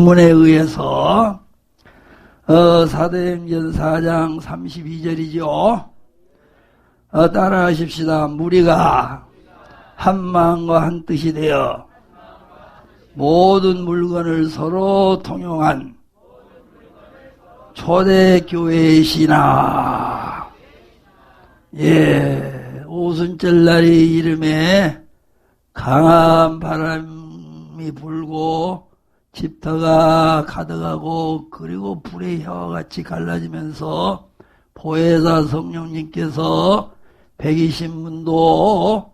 문에 의해서 사도행전 4장 32절이죠. 따라하십시다. 무리가 한 마음과 한 뜻이 되어 모든 물건을 서로 통용한 초대교회이시나. 예, 오순절날이 이름에 강한 바람이 불고 집터가 가득하고 그리고 불의 혀와 같이 갈라지면서 보혜사 성령님께서 120문도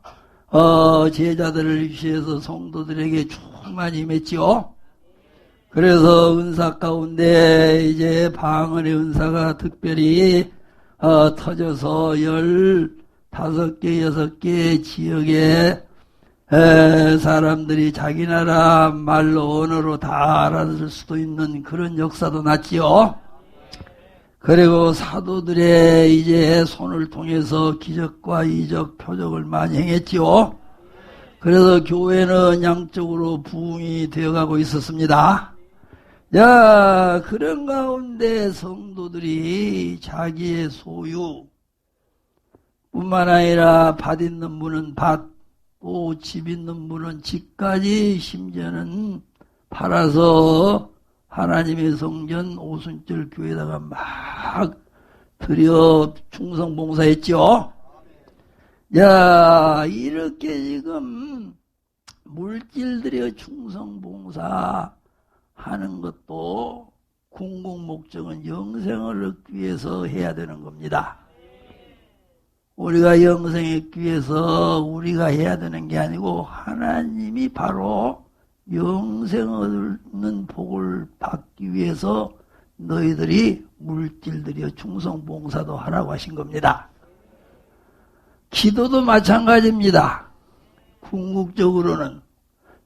제자들을 위해서 성도들에게 충만히 임했지요. 그래서 은사 가운데 이제 방언의 은사가 특별히 터져서 15개, 6개 지역에 사람들이 자기 나라 말로 언어로 다 알아들 수도 있는 그런 역사도 났지요. 그리고 사도들의 이제 손을 통해서 기적과 이적, 표적을 많이 행했지요. 그래서 교회는 양쪽으로 부흥이 되어가고 있었습니다. 자, 그런 가운데 성도들이 자기의 소유 뿐만 아니라 밭 있는 분은 밭, 또 집 있는 분은 집까지 심지어는 팔아서 하나님의 성전 오순절 교회에다가 막 들여 충성봉사했죠. 야, 이렇게 지금 물질 들여 충성봉사 하는 것도 궁극 목적은 영생을 얻기 위해서 해야 되는 겁니다. 우리가 영생을 얻기 위해서 우리가 해야 되는 게 아니고 하나님이 바로 영생을 얻는 복을 받기 위해서 너희들이 물질들여 충성봉사도 하라고 하신 겁니다. 기도도 마찬가지입니다. 궁극적으로는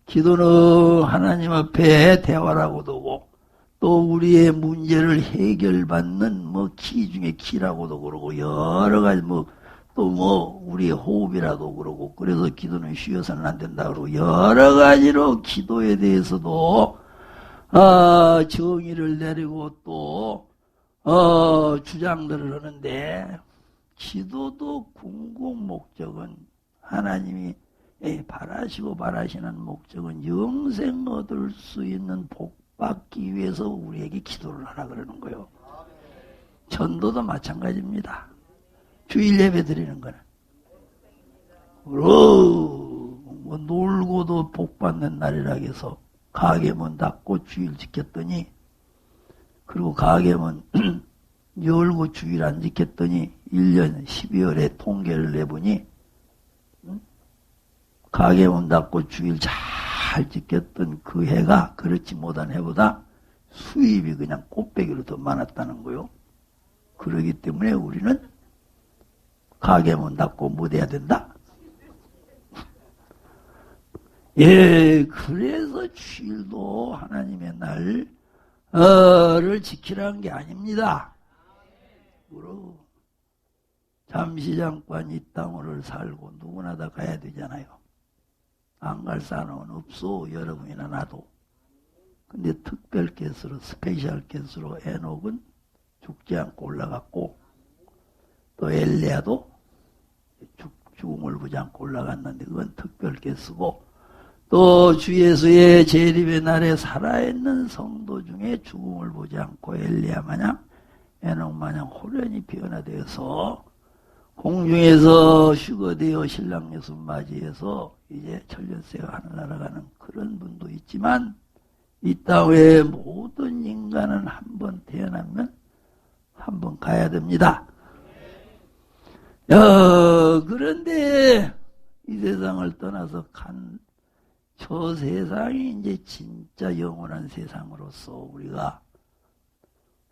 기도는 하나님 앞에 대화라고도 하고 또 우리의 문제를 해결받는 키 중에 키라고도 그러고 여러 가지 또 우리의 호흡이라도 그러고 그래서 기도는 쉬어서는 안 된다 그러고 여러 가지로 기도에 대해서도 정의를 내리고 또 주장들을 하는데 기도도 궁극 목적은 하나님이 바라시는 목적은 영생 얻을 수 있는 복 받기 위해서 우리에게 기도를 하라 그러는 거예요. 전도도 마찬가지입니다. 주일 예배 드리는 거는 놀고도 복 받는 날이라 해서 가게문 닫고 주일 지켰더니 그리고 가게문 열고 주일 안 지켰더니 1년 12월에 통계를 내보니 가게문 닫고 주일 잘 지켰던 그 해가 그렇지 못한 해보다 수입이 그냥 꽃배기로 더 많았다는 거요. 그러기 때문에 우리는 가게문 닫고 못 해야 된다? 예, 그래서 주일도 하나님의 날을 지키라는 게 아닙니다. 그러고 잠시 잠깐 이 땅을 살고 누구나 다 가야 되잖아요. 안 갈 사람은 없어, 여러분이나 나도. 근데 특별 게스트로, 스페셜 게스트로 에녹은 죽지 않고 올라갔고 또 엘리야도 죽음을 보지 않고 올라갔는데 그건 특별 게스트고 또 주 예수의 재림의 날에 살아있는 성도 중에 죽음을 보지 않고 엘리야 마냥 에녹 마냥 호련히 변화되어서 공중에서 휴거되어 신랑 예수 맞이해서 이제 천년세가 하늘나라 가는 그런 분도 있지만 이 땅의 모든 인간은 한 번 태어나면 한 번 가야 됩니다. 그런데 이 세상을 떠나서 저 세상이 이제 진짜 영원한 세상으로서 우리가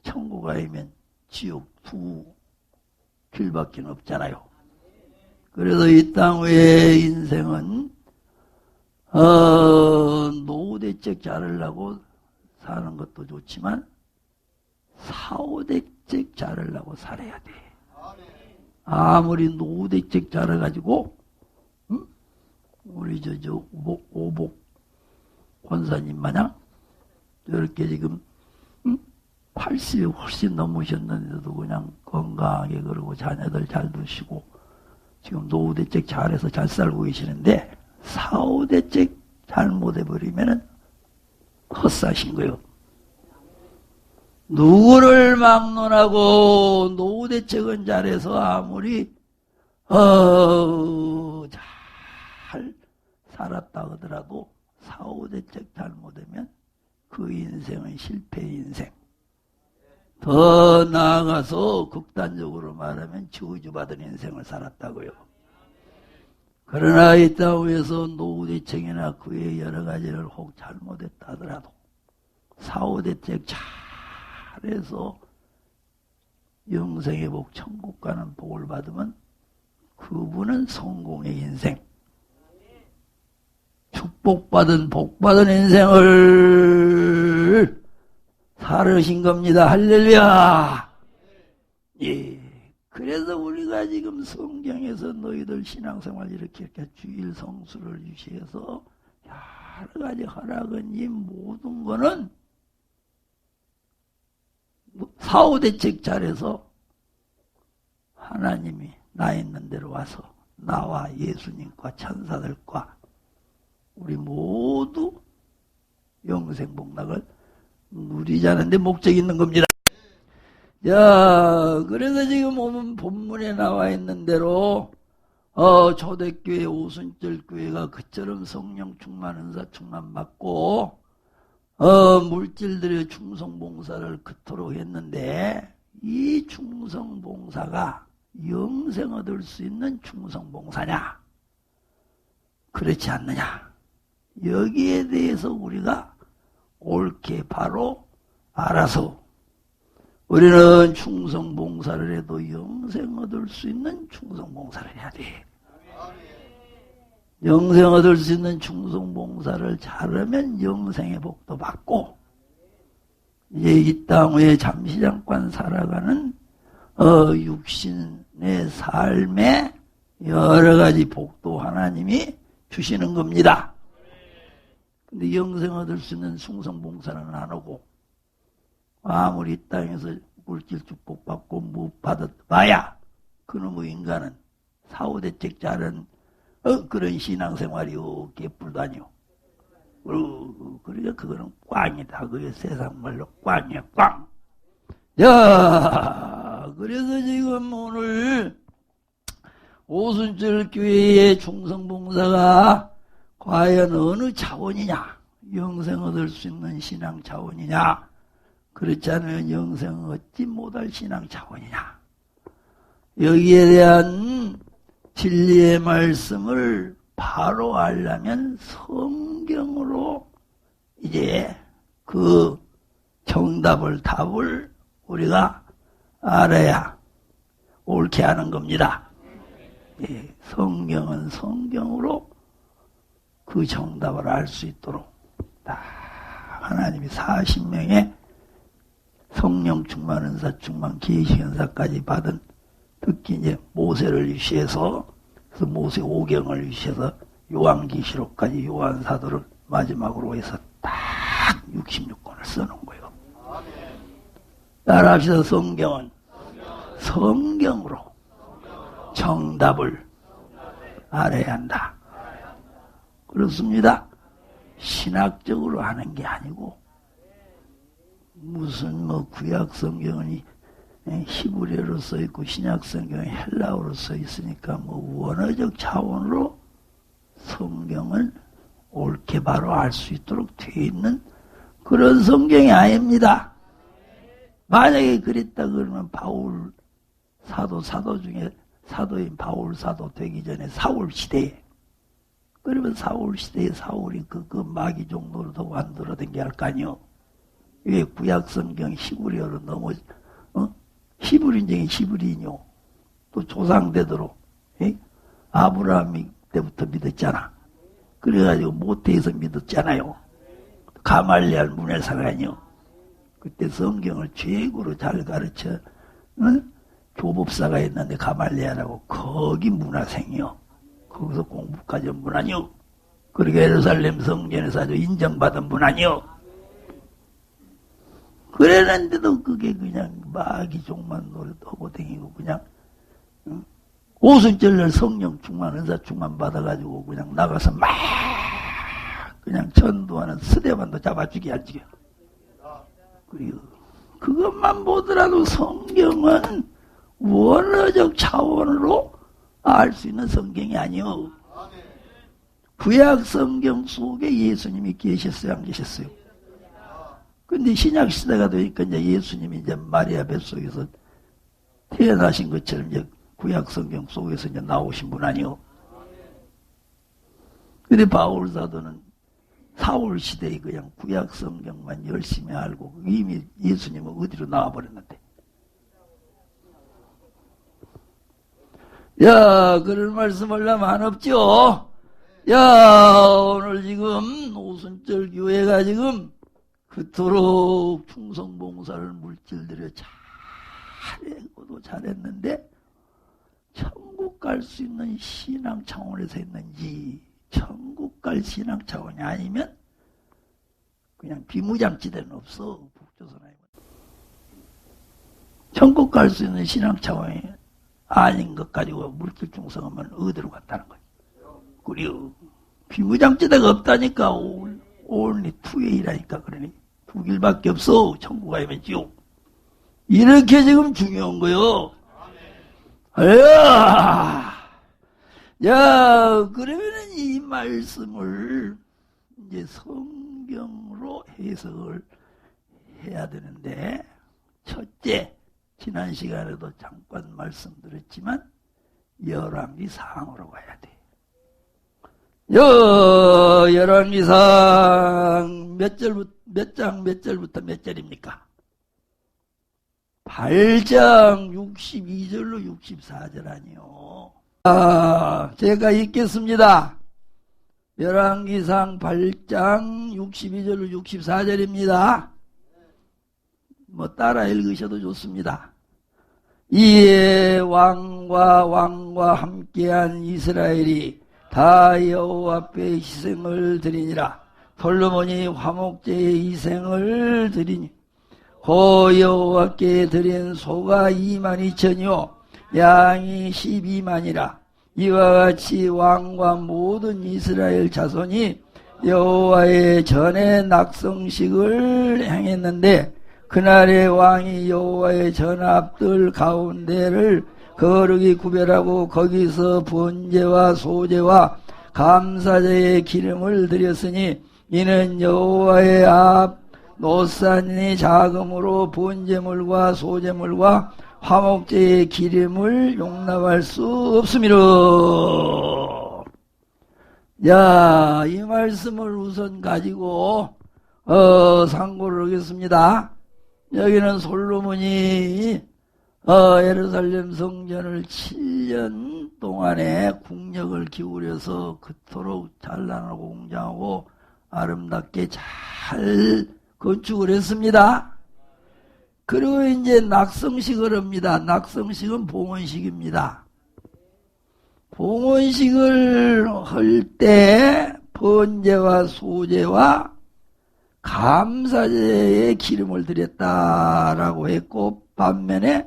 천국 가면 지옥 두 길밖에 없잖아요. 그래서 이 땅 외의 인생은 노후대책 자르려고 사는 것도 좋지만 사후대책 자르려고 살아야 돼. 아무리 노후대책 자르가지고 우리 오복 권사님 마냥 이렇게 지금 80이 훨씬 넘으셨는데도 그냥 건강하게 그러고 자녀들 잘 두시고 지금 노후대책 잘해서 잘 살고 계시는데 사후대책 잘못해버리면은 헛사신 거요. 누구를 막론하고 노후대책은 잘해서 아무리 잘 살았다 하더라도 사후대책 잘못하면 그 인생은 실패 인생. 더 나아가서 극단적으로 말하면 저주받은 인생을 살았다고요. 그러나 이 땅에서 노후대책이나 그의 여러 가지를 혹 잘못했다 하더라도 사후대책 잘해서 영생의 복, 천국 가는 복을 받으면 그분은 성공의 인생, 축복받은 복받은 인생을 살으신 겁니다. 할렐루야. 예. 그래서 우리가 지금 성경에서 너희들 신앙생활 이렇게 주일 성수를 유시해서 여러 가지 허락은 이 모든 거는 사후대책 잘해서 하나님이 나 있는 데로 와서 나와 예수님과 천사들과 우리 모두 영생복락을 누리자는데 목적이 있는 겁니다. 자, 그래서 지금 오늘 본문에 나와 있는 대로 초대교회 오순절교회가 그처럼 성령 충만 은사 충만 받고 물질들의 충성봉사를 그토록 했는데 이 충성봉사가 영생 얻을 수 있는 충성봉사냐 그렇지 않느냐 여기에 대해서 우리가 옳게 바로 알아서 우리는 충성봉사를 해도 영생 얻을 수 있는 충성봉사를 해야 돼. 영생 얻을 수 있는 충성봉사를 잘하면 영생의 복도 받고 이제 이 땅 위에 잠시 잠깐 살아가는 육신의 삶에 여러 가지 복도 하나님이 주시는 겁니다. 근데 영생 얻을 수 있는 충성봉사는 안 하고 아무리 이 땅에서 물질 축복 받고 못 받아봐야 그놈의 인간은 사후대책 잘한 그런 신앙생활이요 개뿔도 아니요. 그러니까 그거는 꽝이다. 그게 세상 말로 꽝이야 꽝. 야, 그래서 지금 오늘 오순절 교회의 충성봉사가 과연 어느 차원이냐? 영생 얻을 수 있는 신앙 차원이냐? 그렇지 않으면 영생 얻지 못할 신앙 차원이냐? 여기에 대한 진리의 말씀을 바로 알려면 성경으로 이제 그 정답을, 답을 우리가 알아야 옳게 하는 겁니다. 예, 성경은 성경으로 그 정답을 알 수 있도록 하나님이 40명의 성령 충만, 은사 충만, 계시 은사까지 받은 특히 이제 모세를 유시해서 그래서 모세 5경을 유시해서 요한계시록까지 요한사도를 마지막으로 해서 딱 66권을 써놓은 거예요. 따라합시다. 성경은 성경으로 정답을 알아야 한다. 그렇습니다. 신학적으로 하는 게 아니고 무슨 구약 성경은 히브리어로 써 있고 신약 성경은 헬라어로 써 있으니까 원어적 차원으로 성경을 옳게 바로 알 수 있도록 되어 있는 그런 성경이 아닙니다. 만약에 그랬다 그러면 바울 사도 중에 사도인 바울 사도 되기 전에 사울 시대에 그러면 사울 시대에 사울이 그 마귀 종로로 더 완돌아댕겨 할 거 아니요. 이게 구약 성경 히브리어로 넘어 히브리인쟁이 히브리인요. 또 조상되도록 아브라함 때부터 믿었잖아. 그래가지고 모태에서 믿었잖아요. 가말리알 문해사관이요. 그때 성경을 최고로 잘 가르쳐 교법사가 있는데 가말리알하고 거기 문화생이요. 거기서 공부까지 한 분 아니요. 그러니까 예루살렘 성전에서 아주 인정받은 분 아니요. 그랬는데도 그게 그냥 마귀종만 노릇하고 다니고 그냥 오순절날 성령 충만 은사 충만 받아가지고 그냥 나가서 막 그냥 전도하는 스데반도 잡아주게 안 죽여. 그리고 그것만 보더라도 성경은 원어적 차원으로 알 수 있는 성경이 아니요. 구약 성경 속에 예수님이 계셨어요, 안 계셨어요? 근데 신약 시대가 되니까 이제 예수님이 이제 마리아 뱃속에서 태어나신 것처럼 이제 구약 성경 속에서 이제 나오신 분 아니요. 근데 바울 사도는 사울 시대에 그냥 구약 성경만 열심히 알고 이미 예수님은 어디로 나와버렸는데. 야, 그런 말씀을 하면 안 없죠? 야, 오늘 지금 오순절 교회가 지금 그토록 충성봉사를 물질들여 잘하고도 잘했는데 천국 갈 수 있는 신앙 차원에서 했는지 천국 갈 신앙 차원이 아니면 그냥 비무장지대는 없어. 북조선에 천국 갈 수 있는 신앙 차원이 아닌 것 가지고 물질 충성하면 어디로 갔다는 거지. 그리고 비무장지대가 없다니까 only 투웨이라니까. 그러니 두 길밖에 없어. 천국 가면 지옥. 이렇게 지금 중요한 거요. 야, 그러면은 이 말씀을 이제 성경으로 해석을 해야 되는데, 첫째, 지난 시간에도 잠깐 말씀드렸지만, 열왕기상으로 가야 돼. 열왕기상 몇 절부터 몇 절입니까? 8장 62절로 64절 아니요. 제가 읽겠습니다. 열왕기상 8장 62절로 64절입니다. 뭐 따라 읽으셔도 좋습니다. 이에 왕과 함께한 이스라엘이 다 여호와 앞에 희생을 드리니라. 솔로몬이 화목제의 희생을 드리니 고 여호와께 드린 소가 22,000이요 양이 12만이라. 이와 같이 왕과 모든 이스라엘 자손이 여호와의 전에 낙성식을 행했는데 그날에 왕이 여호와의 전합들 가운데를 거룩히 구별하고 거기서 번제와 소제와 감사제의 기름을 드렸으니 이는 여호와의 앞 노산이 자금으로 번제물과 소제물과 화목제의 기름을 용납할 수 없음이라. 자, 이 말씀을 우선 가지고 상고를 하겠습니다. 여기는 솔로몬이 예루살렘 성전을 7년 동안에 국력을 기울여서 그토록 찬란하고 웅장하고 아름답게 잘 건축을 했습니다. 그리고 이제 낙성식을 합니다. 낙성식은 봉헌식입니다. 봉헌식을 할 때 번제와 소제와 감사제에 기름을 드렸다라고 했고 반면에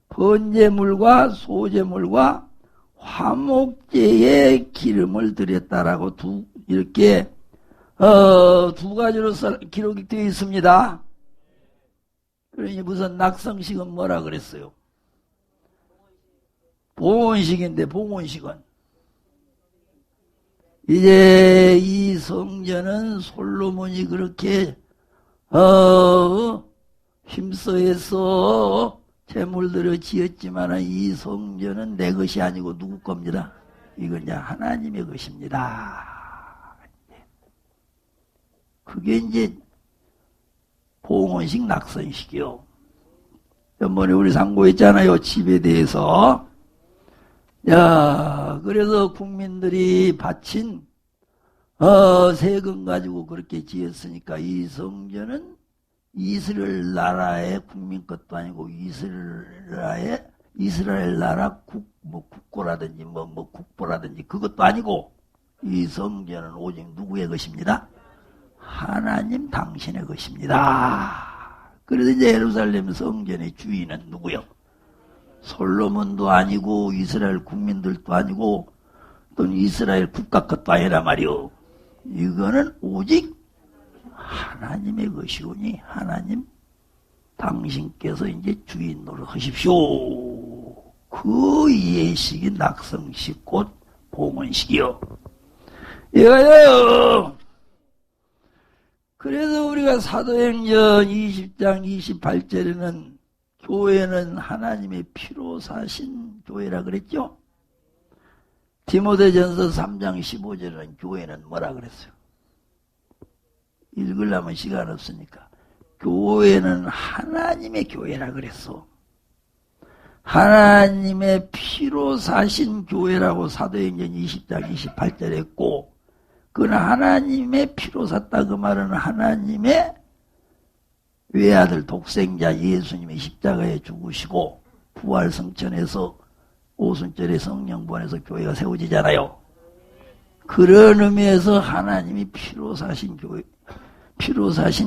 번제물과 소제물과 화목제에 기름을 드렸다라고 이렇게 두 가지로 기록이 되어 있습니다. 그러니 무슨 낙성식은 뭐라 그랬어요? 봉헌식인데 봉헌식은 이제 이 성전은 솔로몬이 그렇게 힘써해서 재물들을 지었지만은 이 성전은 내 것이 아니고 누구 겁니다? 이건 이제 하나님의 것입니다. 그게 이제 봉헌식 낙선식이요. 전번에 우리 상고했잖아요. 집에 대해서. 야, 그래서 국민들이 바친 세금 가지고 그렇게 지었으니까 이 성전은 이스라엘 나라의 국민 것도 아니고 이스라엘 나라 국고라든지 국보라든지 그것도 아니고 이 성전은 오직 누구의 것입니다? 하나님 당신의 것입니다. 그래서 이제 예루살렘 성전의 주인은 누구요? 솔로몬도 아니고 이스라엘 국민들도 아니고 또는 이스라엘 국가 것도 아니라 말이요. 이거는 오직 하나님의 것이오니 하나님 당신께서 이제 주인 노릇하십시오. 그 예식이 낙성식 곧 봉헌식이요. 이거요. 그래서 우리가 사도행전 20장 28절에는 교회는 하나님의 피로 사신 교회라 그랬죠. 디모데전서 3장 15절에는 교회는 뭐라 그랬어요? 읽으려면 시간 없으니까. 교회는 하나님의 교회라 그랬어. 하나님의 피로 사신 교회라고 사도행전 20장 28절에 했고, 그건 하나님의 피로 샀다 그 말은 하나님의 외아들 독생자 예수님이 십자가에 죽으시고 부활성천에서 오순절에 성령 보내서 교회가 세워지잖아요. 그런 의미에서 하나님이 피로 사신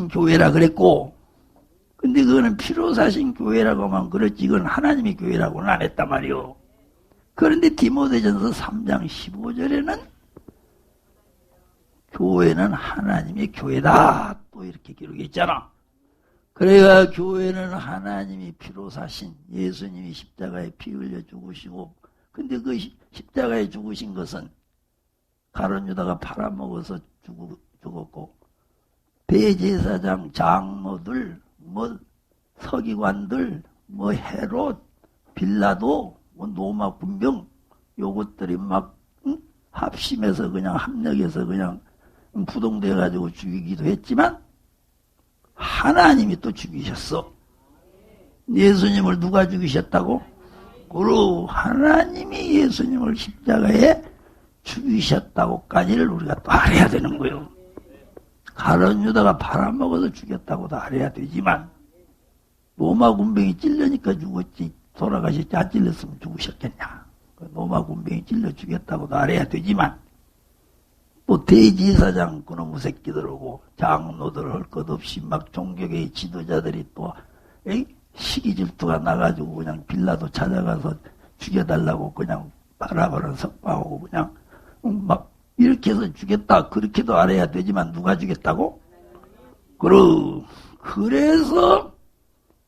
교회라 그랬고, 근데 그거는 피로 사신 교회라고 하면 그렇지, 이건 하나님의 교회라고는 안 했단 말이요. 그런데 디모데전서 3장 15절에는 교회는 하나님의 교회다 또 이렇게 기록했잖아. 그래야 교회는 하나님이 피로 사신 예수님이 십자가에 피 흘려 죽으시고, 근데 그 십자가에 죽으신 것은 가룟 유다가 팔아먹어서 죽었고, 대제사장 장로들 서기관들 헤롯 빌라도 로마 군병 요것들이 막 합심해서 그냥 합력해서 그냥 부동돼 가지고 죽이기도 했지만 하나님이 또 죽이셨어. 예수님을 누가 죽이셨다고? 그러 하나님이 예수님을 십자가에 죽이셨다고까지를 우리가 또 알아야 되는 거예요. 가룟 유다가 팔아먹어서 죽였다고도 알아야 되지만 로마 군병이 찔려니까 죽었지 돌아가셨지 안 찔렸으면 죽으셨겠냐. 로마 군병이 찔러 죽였다고도 알아야 되지만 또 대제사장 그놈의 새끼들하고 장로들 할 것 없이 막 종교계의 지도자들이 또 시기 질투가 나가지고 그냥 빌라도 찾아가서 죽여달라고 그냥 바라바라 석방하고 그냥 막 이렇게 해서 죽였다 그렇게도 알아야 되지만 누가 죽였다고? 그래서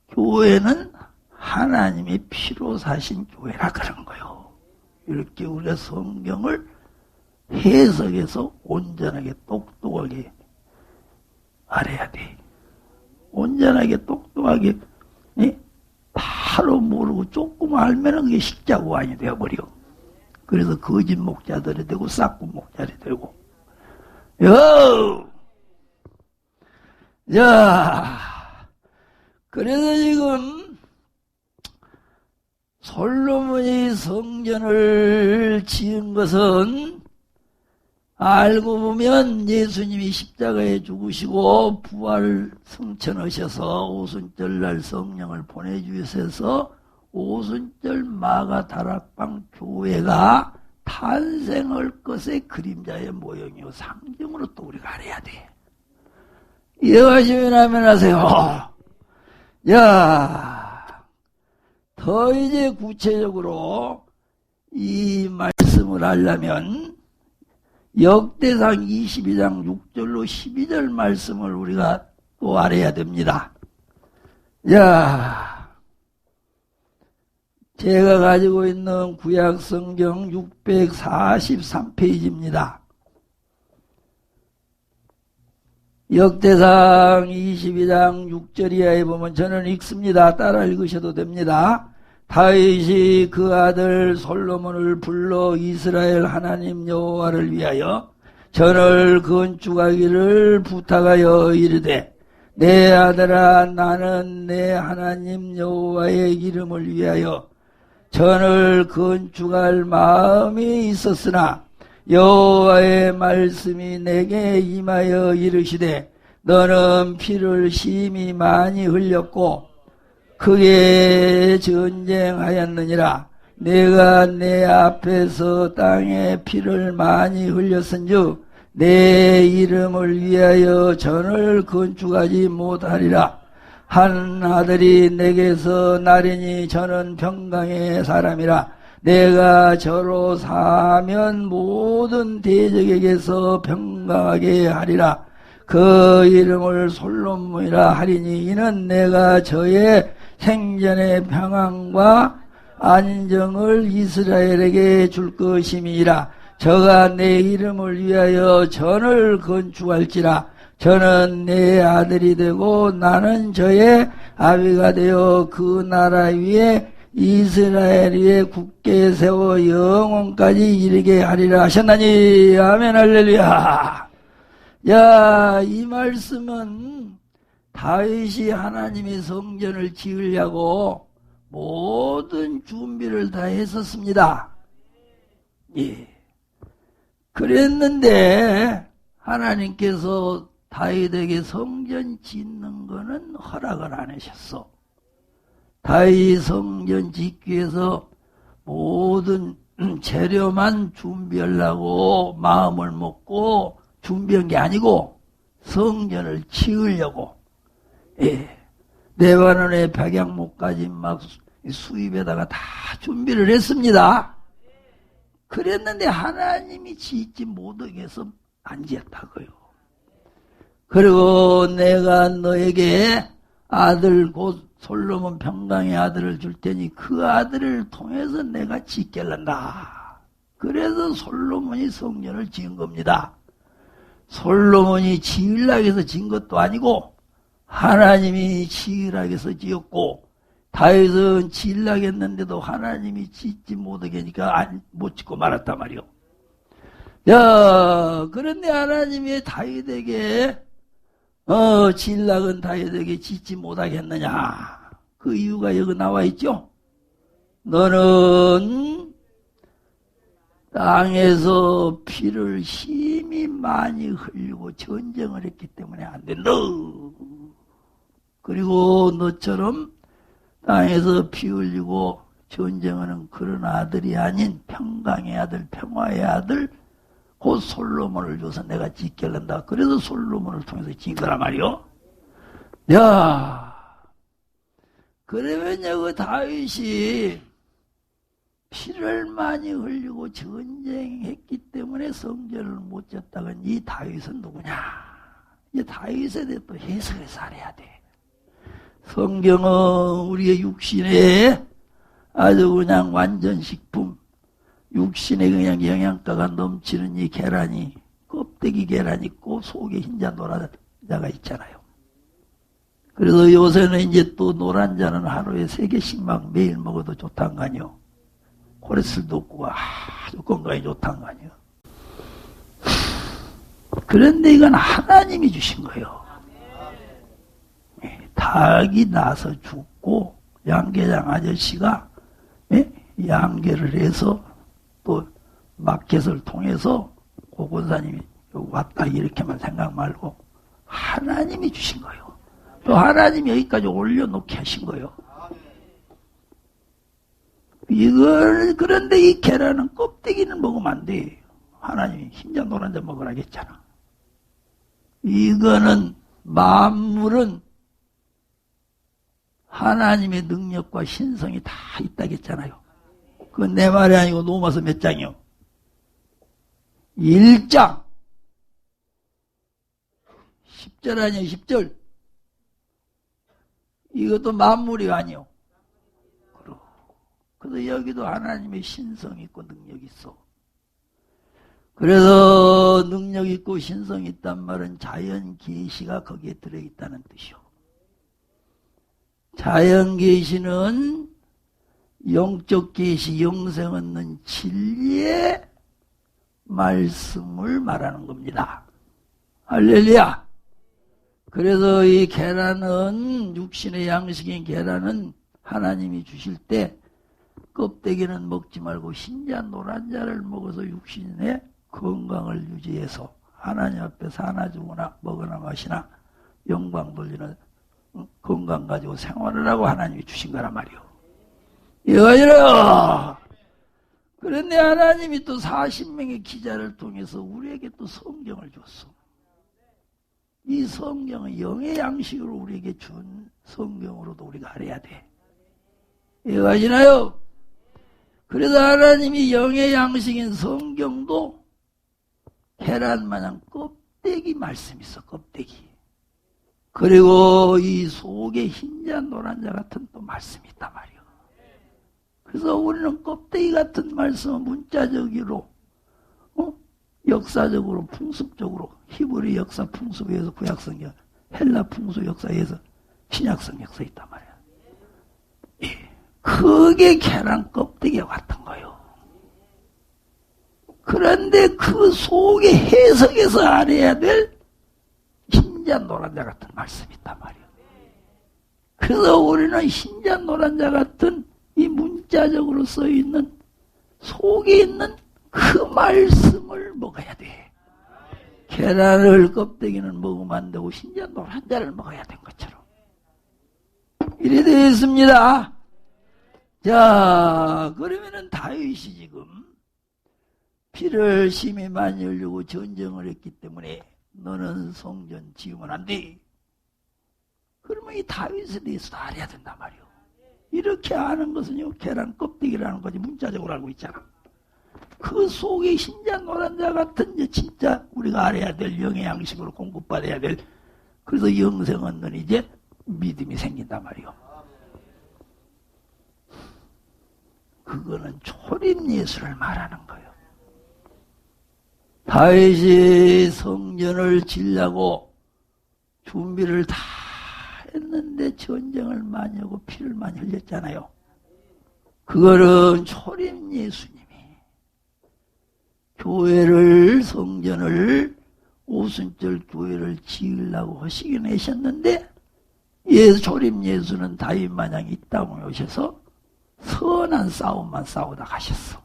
교회는 하나님의 피로 사신 교회라 그런 거요. 이렇게 우리가 성경을 해석해서 온전하게 똑똑하게 알아야 돼. 온전하게 똑똑하게 바로 모르고 조금 알면은 그게 십자구안이 되어버려. 그래서 거짓 목자들이 되고 싹군 목자들이 되고. 자, 그래서 지금 솔로몬이 성전을 지은 것은 알고 보면 예수님이 십자가에 죽으시고 부활 성천하셔서 오순절날 성령을 보내주셔서 오순절 마가 다락방 교회가 탄생할 것의 그림자의 모형이요 상징으로 또 우리가 알아야 돼. 이해하시면 하면 하세요. 야, 더 이제 구체적으로 이 말씀을 하려면 역대상 22장 6절로 12절 말씀을 우리가 또 알아야 됩니다. 야, 제가 가지고 있는 구약성경 643페이지입니다. 역대상 22장 6절 이하에 보면 저는 읽습니다. 따라 읽으셔도 됩니다. 다윗이 그 아들 솔로몬을 불러 이스라엘 하나님 여호와를 위하여 전을 건축하기를 부탁하여 이르되 내 아들아 나는 내 하나님 여호와의 이름을 위하여 전을 건축할 마음이 있었으나 여호와의 말씀이 내게 임하여 이르시되 너는 피를 심히 많이 흘렸고 크게 전쟁하였느니라. 내가 내 앞에서 땅에 피를 많이 흘렸은즉 내 이름을 위하여 전을 건축하지 못하리라. 한 아들이 내게서 나리니 저는 평강의 사람이라. 내가 저로 사면 모든 대적에게서 평강하게 하리라. 그 이름을 솔로몬이라 하리니 이는 내가 저의 생전의 평안과 안정을 이스라엘에게 줄 것임이라. 저가 내 이름을 위하여 전을 건축할지라. 저는 내 아들이 되고 나는 저의 아비가 되어 그 나라 위에 이스라엘 위에 굳게 세워 영원까지 이르게 하리라 하셨나니. 아멘 할렐루야. 야, 이 말씀은 다윗이 하나님의 성전을 지으려고 모든 준비를 다 했었습니다. 예. 그랬는데 하나님께서 다윗에게 성전 짓는 거는 허락을 안 하셨어. 다윗 성전 짓기 위해서 모든 재료만 준비하려고 마음을 먹고 준비한 게 아니고 성전을 지으려고. 예. 레바논의 백양목까지 막 수입에다가 다 준비를 했습니다. 그랬는데 하나님이 짓지 못하게 해서 안 지었다고요. 그리고 내가 너에게 아들 곧 솔로몬 평강의 아들을 줄 테니 그 아들을 통해서 내가 짓겠란다. 그래서 솔로몬이 성전을 지은 겁니다. 솔로몬이 지으려고 해서 지은 것도 아니고 하나님이 지으라고 해서 지었고, 다윗은 지으려고 했는데도 하나님이 짓지 못하게 하니까 못 짓고 말았단 말이요. 야, 그런데 하나님이 다윗에게 지으려고 다윗에게 짓지 못하게 했느냐. 그 이유가 여기 나와 있죠. 너는 땅에서 피를 심히 많이 흘리고 전쟁을 했기 때문에 안 된다. 그리고 너처럼 땅에서 피 흘리고 전쟁하는 그런 아들이 아닌 평강의 아들, 평화의 아들, 곧 솔로몬을 줘서 내가 짓게 한다. 그래서 솔로몬을 통해서 지은 거란 말이요. 야, 그러면 그 다윗이 피를 많이 흘리고 전쟁했기 때문에 성전을 못 졌다간 이 다윗은 누구냐? 이 다윗에 대해 또 해석을 잘해야 돼. 성경은 우리의 육신에 아주 그냥 완전 식품, 육신에 그냥 영양가가 넘치는 이 계란이, 껍데기 계란 있고 속에 흰자 노란자가 있잖아요. 그래서 요새는 이제 또 노란자는 하루에 3개씩 막 매일 먹어도 좋다는 거 아니요. 콜레스테롤도 없고 아주 건강에 좋다는 거 아니요. 그런데 이건 하나님이 주신 거예요. 닭이 나서 죽고 양계장 아저씨가 양계를 해서 또 마켓을 통해서 고건사님이 왔다 이렇게만 생각 말고 하나님이 주신 거예요. 또 하나님이 여기까지 올려놓게 하신 거예요. 그런데 이 계란은 껍데기는 먹으면 안 돼. 하나님이 흰자 노란자 먹으라 했잖아. 이거는 만물은 하나님의 능력과 신성이 다 있다겠잖아요. 그건 내 말이 아니고 로마서 몇 장이요? 1장 10절 아니에요. 10절. 이것도 만물이 아니요. 그래서 여기도 하나님의 신성이 있고 능력이 있어. 그래서 능력 있고 신성이 있단 말은 자연 계시가 거기에 들어있다는 뜻이요. 자연 계시는 영적 계시, 영생 얻는 진리의 말씀을 말하는 겁니다. 할렐루야. 그래서 이 계란은, 육신의 양식인 계란은 하나님이 주실 때 껍데기는 먹지 말고 흰자 노란자를 먹어서 육신의 건강을 유지해서 하나님 앞에서 하나 주거나 먹으나 마시나 영광 돌리는 건강 가지고 생활을 하고 하나님이 주신 거란 말이요. 이거 아니라. 그런데 하나님이 또 40명의 기자를 통해서 우리에게 또 성경을 줬어. 이 성경은 영의 양식으로 우리에게 준 성경으로도 우리가 알아야 돼. 이해가시나요? 그래서 하나님이 영의 양식인 성경도 계란마냥 껍데기 말씀이 있어. 껍데기. 그리고 이 속에 흰자 노란자 같은 또 말씀이 있단 말이에요. 그래서 우리는 껍데기 같은 말씀은 문자적으로 역사적으로 풍습적으로 히브리 역사 풍습에서 구약성경, 헬라 풍습 역사에서 신약성 역사에 있단 말이야. 예. 그게 계란 껍데기와 같은 거예요. 그런데 그 속에 해석해서 알아야 될 흰자 노란자 같은 말씀이 있단 말이에요. 그래서 우리는 흰자 노란자 같은 이 문자적으로 써있는 속에 있는 그 말씀을 먹어야 돼. 계란을 껍데기는 먹으면 안 되고 흰자 노란자를 먹어야 된 것처럼 이래 되어 있습니다. 자, 그러면은 다윗이 지금 피를 심히 많이 흘리고 전쟁을 했기 때문에 너는 성전 지으면 안 돼. 그러면 이 다윗에 대해서도 알아야 된단 말이오. 이렇게 아는 것은요, 계란 껍데기라는 거지 문자적으로 알고 있잖아. 그 속에 흰자 노란자 같은 이제 진짜 우리가 알아야 될 영의 양식으로 공급받아야 될, 그래서 영생 얻는 이제 믿음이 생긴단 말이오. 그거는 초림 예수를 말하는 거예요. 다윗이 성전을 지으려고 준비를 다 했는데 전쟁을 많이 하고 피를 많이 흘렸잖아요. 그거는 초림 예수님이 교회를, 성전을, 오순절 교회를 지으려고 하시긴 하셨는데 초림 예수는 다윗 마냥 이 땅에 오셔서 선한 싸움만 싸우다 가셨어.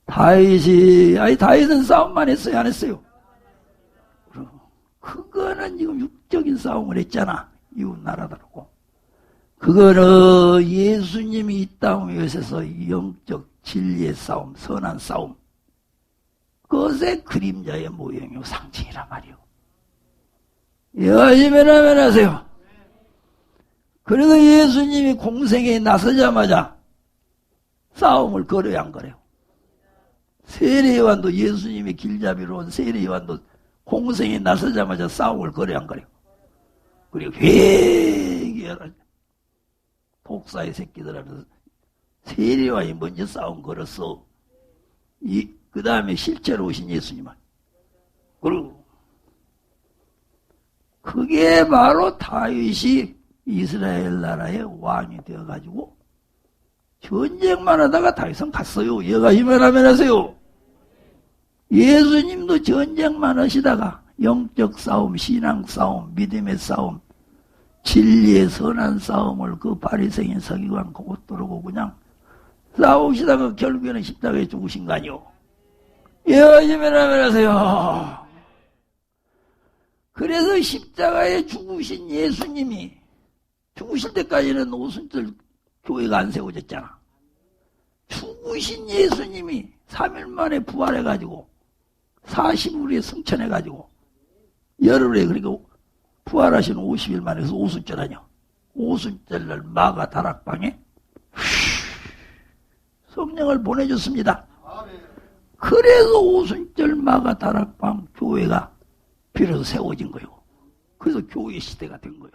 다윗은 싸움만 했어요, 안 했어요? 그거는 지금 육적인 싸움을 했잖아. 이웃 나라들하고. 그거는 예수님이 이 땅에 오셔서 영적 진리의 싸움, 선한 싸움. 그것의 그림자의 모형이요, 상징이란 말이요. 여하시면 하세요. 그래서 예수님이 공생에 나서자마자 싸움을 걸어야 안 그래요. 세례요한도 예수님이 길잡이로 온 세례요한도 공생에 나서자마자 싸움을 걸어야 안 그래요. 그리고 회개하라 독사의 새끼들 하면서 세례요한이 먼저 싸움 걸었어. 그 다음에 실제로 오신 예수님은. 그리고 그게 바로 다윗이 이스라엘 나라의 왕이 되어가지고 전쟁만 하다가 다윗은 갔어요. 얘가 이만하면 하세요. 예수님도 전쟁만 하시다가 영적 싸움, 신앙 싸움, 믿음의 싸움, 진리의 선한 싸움을 그 바리새인 서기관 그것 들고 그냥 싸우시다가 결국에는 십자가에 죽으신 거 아니요. 얘가 이만하면 하세요. 그래서 십자가에 죽으신 예수님이 죽으실 때까지는 오순절 교회가 안 세워졌잖아. 죽으신 예수님이 3일 만에 부활해가지고 40일에 승천해가지고 열흘에 그리고 부활하신 50일 만에 해서 오순절 아니야. 오순절날 마가 다락방에 성령을 보내줬습니다. 그래서 오순절 마가 다락방 교회가 비로소 세워진 거예요. 그래서 교회 시대가 된 거예요.